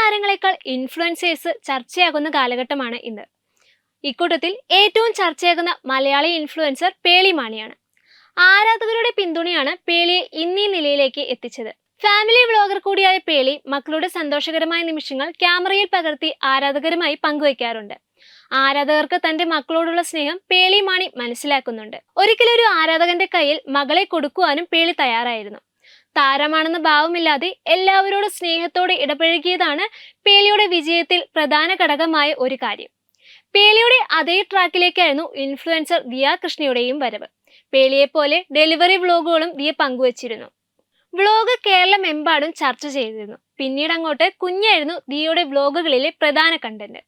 താരങ്ങളെക്കാൾ influencers ചർച്ചയാകുന്ന കാലഘട്ടമാണ് ഇന്ന്. ഇക്കൂട്ടത്തിൽ ഏറ്റവും ചർച്ചയാകുന്ന മലയാളി ഇൻഫ്ലുവൻസർ പേളി മാണിയാണ്. ആരാധകരുടെ പിന്തുണയാണ് പേളിയെ ഇന്നീ നിലയിലേക്ക് എത്തിച്ചത്. ഫാമിലി വ്ളോഗർ കൂടിയായ പേളി മക്കളുടെ സന്തോഷകരമായ നിമിഷങ്ങൾ ക്യാമറയിൽ പകർത്തി ആരാധകരുമായി പങ്കുവയ്ക്കാറുണ്ട്. ആരാധകർക്ക് തന്റെ മക്കളോടുള്ള സ്നേഹം പേളി മാണി മനസ്സിലാക്കുന്നുണ്ട്. ഒരിക്കലൊരു ആരാധകന്റെ കയ്യിൽ മകളെ കൊടുക്കുവാനും പേളി തയ്യാറായിരുന്നു. താരമാണെന്ന ഭാവമില്ലാതെ എല്ലാവരോടും സ്നേഹത്തോടെ ഇടപഴകിയതാണ് പേളിയുടെ വിജയത്തിൽ പ്രധാന ഘടകമായ ഒരു കാര്യം. പേളിയുടെ അതേ ട്രാക്കിലേക്കായിരുന്നു ഇൻഫ്ലുവൻസർ ദിയ കൃഷ്ണയുടെയും വരവ്. പേളിയെപ്പോലെ ഡെലിവറി വ്ളോഗുകളും ദിയ പങ്കുവച്ചിരുന്നു. വ്ളോഗ് കേരളമെമ്പാടും ചർച്ച ചെയ്തിരുന്നു. പിന്നീട് അങ്ങോട്ട് കുഞ്ഞായിരുന്നു ദിയയുടെ വ്ളോഗുകളിലെ പ്രധാന കണ്ടന്റ്.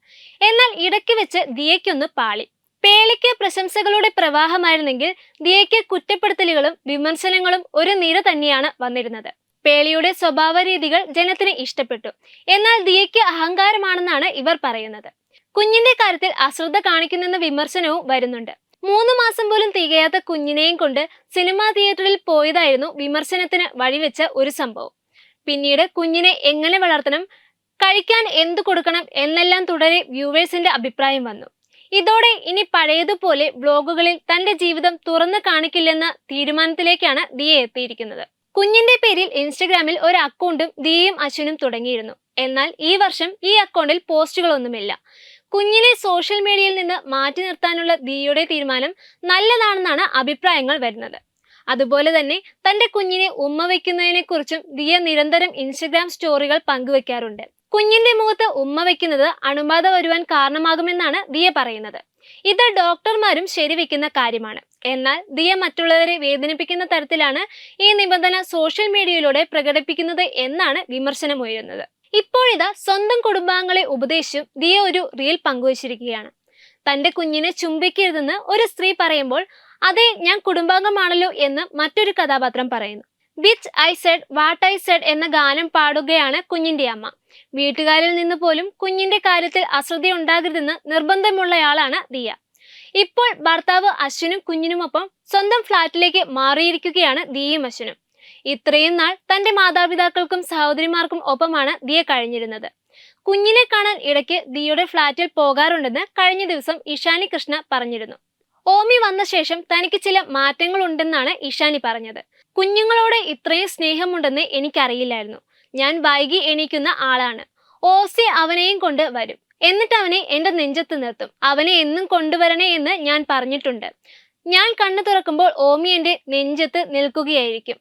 എന്നാൽ ഇടയ്ക്ക് വെച്ച് ദിയയ്ക്കൊന്ന് പാളി. പേളിക്ക് പ്രശംസകളുടെ പ്രവാഹമായിരുന്നെങ്കിൽ ദിയയ്ക്ക് കുറ്റപ്പെടുത്തലുകളും വിമർശനങ്ങളും ഒരു നിര തന്നെയാണ് വന്നിരുന്നത്. പേളിയുടെ സ്വഭാവ രീതികൾ ജനത്തിന് ഇഷ്ടപ്പെട്ടു. എന്നാൽ ദിയയ്ക്ക് അഹങ്കാരമാണെന്നാണ് ഇവർ പറയുന്നത്. കുഞ്ഞിന്റെ കാര്യത്തിൽ അശ്രദ്ധ കാണിക്കുന്നെന്ന വിമർശനവും വരുന്നുണ്ട്. 3 മാസം പോലും തികയാത്ത കുഞ്ഞിനെയും കൊണ്ട് സിനിമാ തിയേറ്ററിൽ പോയതായിരുന്നു വിമർശനത്തിന് വഴിവെച്ച ഒരു സംഭവം. പിന്നീട് കുഞ്ഞിനെ എങ്ങനെ വളർത്തണം, കഴിക്കാൻ എന്തു കൊടുക്കണം എന്നെല്ലാം തുടരെ വ്യൂവേഴ്സിന്റെ അഭിപ്രായം വന്നു. ഇതോടെ ഇനി പഴയതുപോലെ വ്ളോഗുകളിൽ തന്റെ ജീവിതം തുറന്നു കാണിക്കില്ലെന്ന തീരുമാനത്തിലേക്കാണ് ദിയ എത്തിയിരിക്കുന്നത്. കുഞ്ഞിന്റെ പേരിൽ ഇൻസ്റ്റഗ്രാമിൽ ഒരു അക്കൗണ്ടും ദിയയും അശ്വിനും തുടങ്ങിയിരുന്നു. എന്നാൽ ഈ വർഷം ഈ അക്കൗണ്ടിൽ പോസ്റ്റുകളൊന്നുമില്ല. കുഞ്ഞിനെ സോഷ്യൽ മീഡിയയിൽ നിന്ന് മാറ്റി നിർത്താനുള്ള ദിയയുടെ തീരുമാനം നല്ലതാണെന്നാണ് അഭിപ്രായങ്ങൾ വരുന്നത്. അതുപോലെ തന്നെ തന്റെ കുഞ്ഞിനെ ഉമ്മ വയ്ക്കുന്നതിനെ കുറിച്ചും ദിയ നിരന്തരം ഇൻസ്റ്റഗ്രാം സ്റ്റോറികൾ പങ്കുവെക്കാറുണ്ട്. കുഞ്ഞിന്റെ മുഖത്ത് ഉമ്മ വയ്ക്കുന്നത് അണുബാധ വരുവാൻ കാരണമാകുമെന്നാണ് ദിയ പറയുന്നത്. ഇത് ഡോക്ടർമാരും ശരിവെക്കുന്ന കാര്യമാണ്. എന്നാൽ ദിയ മറ്റുള്ളവരെ വേദനിപ്പിക്കുന്ന തരത്തിലാണ് ഈ നിബന്ധന സോഷ്യൽ മീഡിയയിലൂടെ പ്രകടിപ്പിക്കുന്നത് എന്നാണ് വിമർശനമുയരുന്നത്. ഇപ്പോഴിതാ സ്വന്തം കുടുംബാംഗങ്ങളെ ഉപദേശിച്ചും ദിയ ഒരു റീൽ പങ്കുവച്ചിരിക്കുകയാണ്. തന്റെ കുഞ്ഞിനെ ചുംബിക്കരുതെന്ന് ഒരു സ്ത്രീ പറയുമ്പോൾ അതെ, ഞാൻ കുടുംബാംഗമാണല്ലോ എന്ന് മറ്റൊരു കഥാപാത്രം പറയുന്നു. Which I said what I said എന്ന ഗാനം പാടുകയാണ് കുഞ്ഞിന്റെ അമ്മ. വീട്ടുകാരിൽ നിന്ന് പോലും കുഞ്ഞിന്റെ കാര്യത്തിൽ അശ്രദ്ധയുണ്ടാകരുതെന്ന് നിർബന്ധമുള്ളയാളാണ് ദിയ. ഇപ്പോൾ ഭർത്താവ് അശ്വിനും കുഞ്ഞിനുമൊപ്പം സ്വന്തം ഫ്ളാറ്റിലേക്ക് മാറിയിരിക്കുകയാണ് ദിയയും അശ്വിനും. ഇത്രയും നാൾ തന്റെ മാതാപിതാക്കൾക്കും സഹോദരിമാർക്കും ഒപ്പമാണ് ദിയ കഴിഞ്ഞിരുന്നത്. കുഞ്ഞിനെ കാണാൻ ഇടയ്ക്ക് ദിയയുടെ ഫ്ളാറ്റിൽ പോകാറുണ്ടെന്ന് കഴിഞ്ഞ ദിവസം ഇഷാനി കൃഷ്ണ പറഞ്ഞിരുന്നു. ഓമി വന്ന ശേഷം തനിക്ക് ചില മാറ്റങ്ങൾ ഉണ്ടെന്നാണ് ഇഷാനി പറഞ്ഞത്. കുഞ്ഞുങ്ങളോട് ഇത്രയും സ്നേഹമുണ്ടെന്ന് എനിക്കറിയില്ലായിരുന്നു. ഞാൻ വൈകി എണീക്കുന്ന ആളാണ്. ഓസി അവനെയും കൊണ്ട് വരും. എന്നിട്ട് അവനെ എന്റെ നെഞ്ചത്ത് നിർത്തും. അവനെ എന്നും കൊണ്ടുവരണേ എന്ന് ഞാൻ പറഞ്ഞിട്ടുണ്ട്. ഞാൻ കണ്ണു തുറക്കുമ്പോൾ ഓമി എന്റെ നെഞ്ചത്ത് നിൽക്കുകയായിരിക്കും.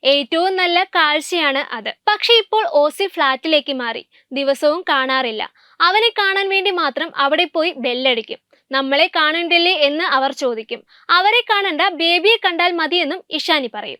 ഏറ്റവും നല്ല കാഴ്ചയാണ് അത്. പക്ഷെ ഇപ്പോൾ ഓസി ഫ്ളാറ്റിലേക്ക് മാറി. ദിവസവും കാണാറില്ല. അവനെ കാണാൻ വേണ്ടി മാത്രം അവിടെ പോയി ബെല്ലടിക്കും. നമ്മളെ കാണണ്ടല്ലേ എന്ന് അവർ ചോദിക്കും. അവരെ കാണണ്ട, ബേബിയെ കണ്ടാൽ മതിയെന്നും ഇഷാനി പറയും.